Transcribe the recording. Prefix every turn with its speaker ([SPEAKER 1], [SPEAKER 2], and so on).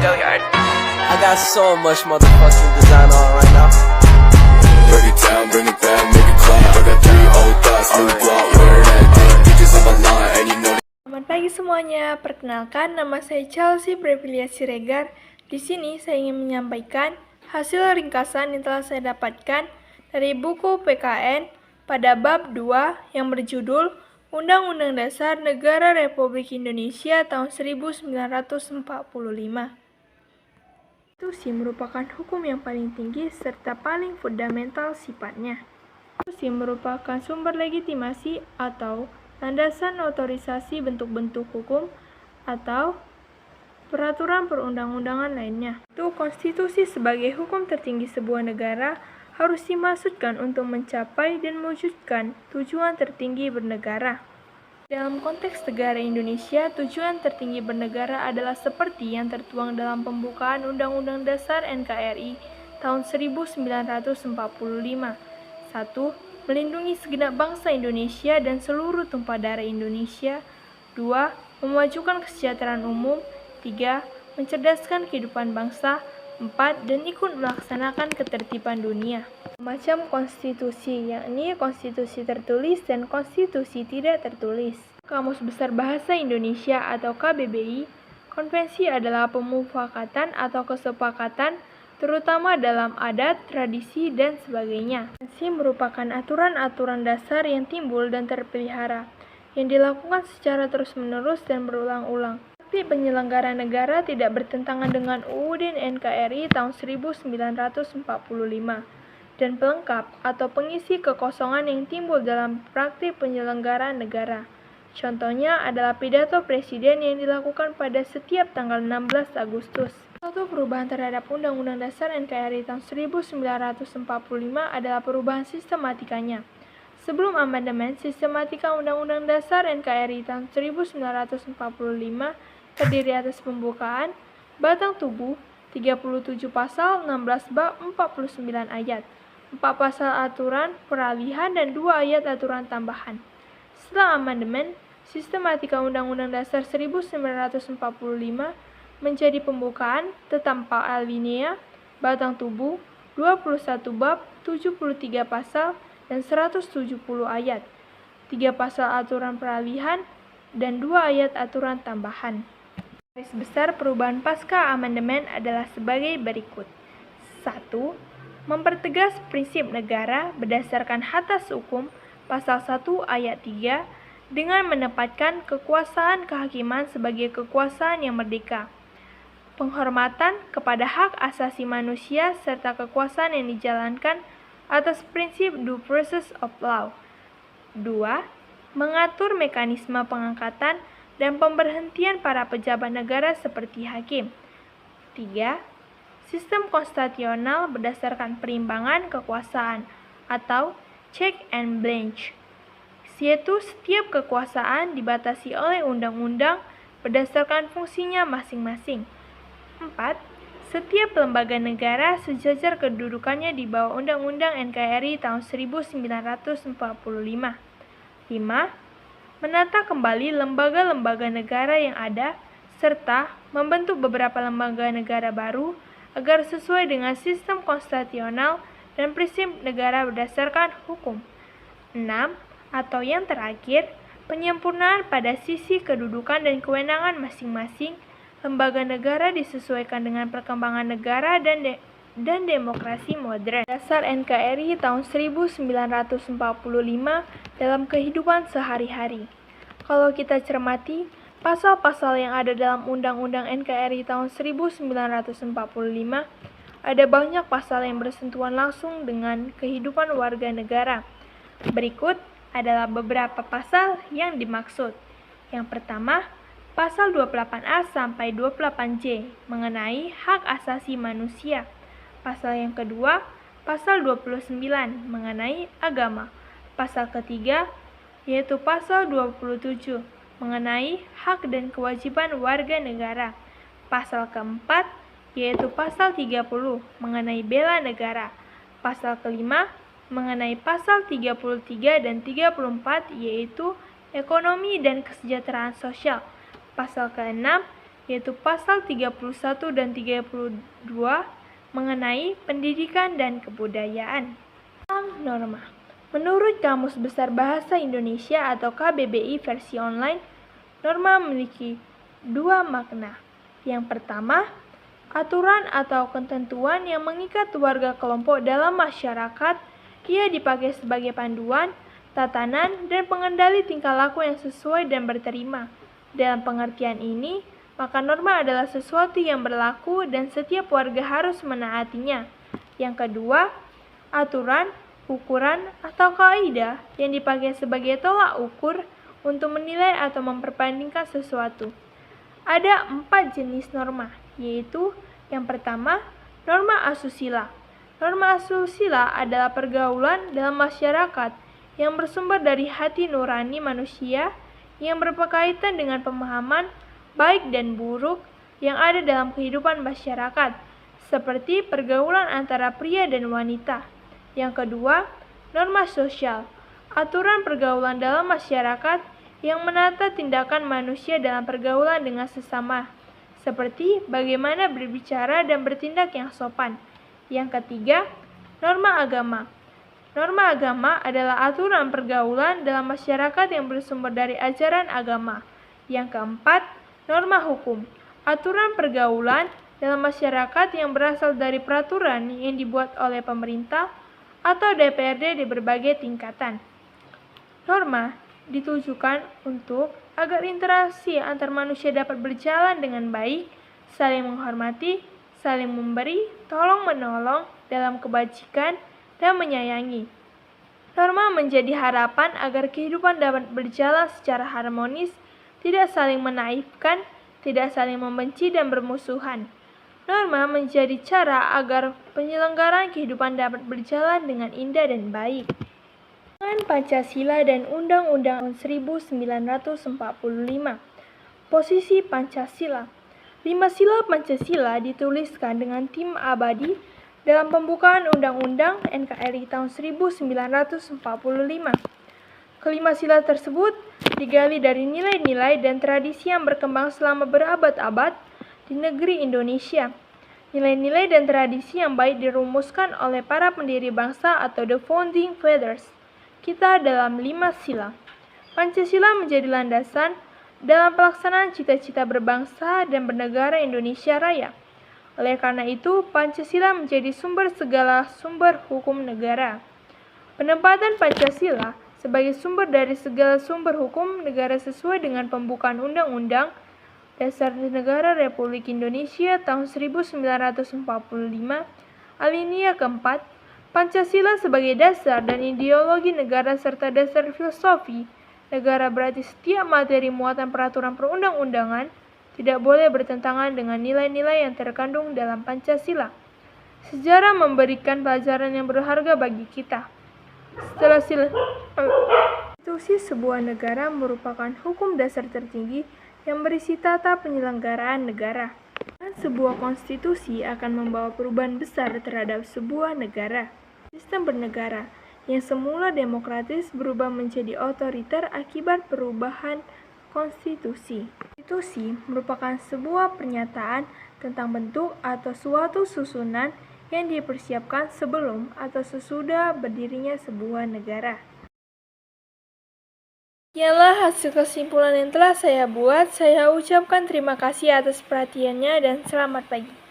[SPEAKER 1] I got so much motherfucking design on right now.
[SPEAKER 2] Break it down, bring it back, make it clap. I got 3 old thoughts, new block, where that thing. Bitches on my line, and you know.
[SPEAKER 3] Selamat pagi semuanya. Perkenalkan, nama saya Chelsea Brevilia Siregar. Di sini saya ingin menyampaikan hasil ringkasan yang telah saya dapatkan dari buku PKN pada bab 2 yang berjudul Undang-Undang Dasar Negara Republik Indonesia tahun 1945. Konstitusi merupakan hukum yang paling tinggi serta paling fundamental sifatnya. Konstitusi merupakan sumber legitimasi atau landasan otorisasi bentuk-bentuk hukum atau peraturan perundang-undangan lainnya. Itu konstitusi sebagai hukum tertinggi sebuah negara harus dimaksudkan untuk mencapai dan mewujudkan tujuan tertinggi bernegara. Dalam konteks negara Indonesia, tujuan tertinggi bernegara adalah seperti yang tertuang dalam pembukaan Undang-Undang Dasar NKRI tahun 1945. 1. Melindungi segenap bangsa Indonesia dan seluruh tumpah darah Indonesia. 2. Memajukan kesejahteraan umum. 3. Mencerdaskan kehidupan bangsa. 4. Dan ikut melaksanakan ketertiban dunia. Macam konstitusi, yakni konstitusi tertulis dan konstitusi tidak tertulis. Kamus Besar Bahasa Indonesia atau KBBI, konvensi adalah pemufakatan atau kesepakatan terutama dalam adat, tradisi, dan sebagainya. Konvensi merupakan aturan-aturan dasar yang timbul dan terpelihara, yang dilakukan secara terus-menerus dan berulang-ulang. Tapi penyelenggara negara tidak bertentangan dengan UUD NKRI tahun 1945 dan pelengkap atau pengisi kekosongan yang timbul dalam praktik penyelenggaraan negara. Contohnya adalah pidato presiden yang dilakukan pada setiap tanggal 16 Agustus. Satu perubahan terhadap Undang-Undang Dasar NKRI tahun 1945 adalah perubahan sistematikanya. Sebelum amandemen, sistematika Undang-Undang Dasar NKRI tahun 1945 terdiri atas pembukaan, batang tubuh, 37 pasal, 16 bab, 49 ayat, 4 pasal aturan, peralihan, dan 2 ayat aturan tambahan. Setelah amandemen, sistematika Undang-Undang Dasar 1945 menjadi pembukaan, tetap 4 alinea, batang tubuh, 21 bab, 73 pasal, dan 170 ayat, 3 pasal aturan peralihan, dan 2 ayat aturan tambahan. Garis besar perubahan pasca amandemen adalah sebagai berikut. 1. Mempertegas prinsip negara berdasarkan hatas hukum pasal 1 ayat 3 dengan menempatkan kekuasaan kehakiman sebagai kekuasaan yang merdeka. Penghormatan kepada hak asasi manusia serta kekuasaan yang dijalankan atas prinsip due process of law. 2. Mengatur mekanisme pengangkatan dan pemberhentian para pejabat negara seperti hakim. 3. Sistem konstitusional berdasarkan perimbangan kekuasaan atau check and balance, yaitu setiap kekuasaan dibatasi oleh undang-undang berdasarkan fungsinya masing-masing. 4. Setiap lembaga negara sejajar kedudukannya di bawah Undang-Undang NKRI tahun 1945. 5. Menata kembali lembaga-lembaga negara yang ada, serta membentuk beberapa lembaga negara baru agar sesuai dengan sistem konstitusional dan prinsip negara berdasarkan hukum. 6. Atau yang terakhir, penyempurnaan pada sisi kedudukan dan kewenangan masing-masing lembaga negara disesuaikan dengan perkembangan negara dan demokrasi modern. Dasar NKRI tahun 1945 dalam kehidupan sehari-hari. Kalau kita cermati, pasal-pasal yang ada dalam Undang-Undang NKRI tahun 1945, ada banyak pasal yang bersentuhan langsung dengan kehidupan warga negara. Berikut adalah beberapa pasal yang dimaksud. Yang pertama, pasal 28A sampai 28J mengenai hak asasi manusia. Pasal yang kedua, pasal 29 mengenai agama. Pasal ketiga, yaitu pasal 27 mengenai hak dan kewajiban warga negara. Pasal keempat, yaitu pasal 30 mengenai bela negara. Pasal kelima, mengenai pasal 33 dan 34, yaitu ekonomi dan kesejahteraan sosial. Pasal ke-6, yaitu pasal 31 dan 32 mengenai pendidikan dan kebudayaan. Norma. Menurut Kamus Besar Bahasa Indonesia atau KBBI versi online, norma memiliki dua makna. Yang pertama, aturan atau ketentuan yang mengikat warga kelompok dalam masyarakat. Ia dipakai sebagai panduan, tatanan, dan pengendali tingkah laku yang sesuai dan berterima. Dalam pengertian ini, maka norma adalah sesuatu yang berlaku dan setiap warga harus menaatinya. Yang kedua, aturan, ukuran, atau kaidah yang dipakai sebagai tolak ukur untuk menilai atau memperbandingkan sesuatu. Ada 4 jenis norma, yaitu yang pertama, norma asusila. Norma asusila adalah pergaulan dalam masyarakat yang bersumber dari hati nurani manusia yang berkaitan dengan pemahaman baik dan buruk yang ada dalam kehidupan masyarakat, seperti pergaulan antara pria dan wanita. Yang kedua, norma sosial, aturan pergaulan dalam masyarakat yang menata tindakan manusia dalam pergaulan dengan sesama, seperti bagaimana berbicara dan bertindak yang sopan. Yang ketiga, norma agama. Norma agama adalah aturan pergaulan dalam masyarakat yang bersumber dari ajaran agama. Yang keempat, norma hukum, aturan pergaulan dalam masyarakat yang berasal dari peraturan yang dibuat oleh pemerintah atau DPRD di berbagai tingkatan. Norma ditujukan untuk agar interaksi antar manusia dapat berjalan dengan baik, saling menghormati, saling memberi, tolong-menolong dalam kebajikan, dan menyayangi. Norma menjadi harapan agar kehidupan dapat berjalan secara harmonis, tidak saling menaifkan, tidak saling membenci dan bermusuhan. Norma menjadi cara agar penyelenggaraan kehidupan dapat berjalan dengan indah dan baik. Dengan Pancasila dan Undang-Undang 1945. Posisi Pancasila. 5 sila Pancasila dituliskan dengan tim abadi dalam pembukaan Undang-Undang NKRI tahun 1945. Kelima sila tersebut digali dari nilai-nilai dan tradisi yang berkembang selama berabad-abad di negeri Indonesia. Nilai-nilai dan tradisi yang baik dirumuskan oleh para pendiri bangsa atau the founding fathers kita dalam 5 sila. Pancasila menjadi landasan dalam pelaksanaan cita-cita berbangsa dan bernegara Indonesia Raya. Oleh karena itu, Pancasila menjadi sumber segala sumber hukum negara. Penempatan Pancasila sebagai sumber dari segala sumber hukum negara sesuai dengan pembukaan Undang-Undang Dasar Negara Republik Indonesia tahun 1945, alinea keempat, Pancasila sebagai dasar dan ideologi negara serta dasar filosofi negara berarti setiap materi muatan peraturan perundang-undangan tidak boleh bertentangan dengan nilai-nilai yang terkandung dalam Pancasila. Sejarah memberikan pelajaran yang berharga bagi kita. Setelah konstitusi sebuah negara merupakan hukum dasar tertinggi yang berisi tata penyelenggaraan negara. Dan sebuah konstitusi akan membawa perubahan besar terhadap sebuah negara. Sistem bernegara yang semula demokratis berubah menjadi otoriter akibat perubahan konstitusi. Konstitusi merupakan sebuah pernyataan tentang bentuk atau suatu susunan yang dipersiapkan sebelum atau sesudah berdirinya sebuah negara. Sekianlah hasil kesimpulan yang telah saya buat. Saya ucapkan terima kasih atas perhatiannya dan selamat pagi.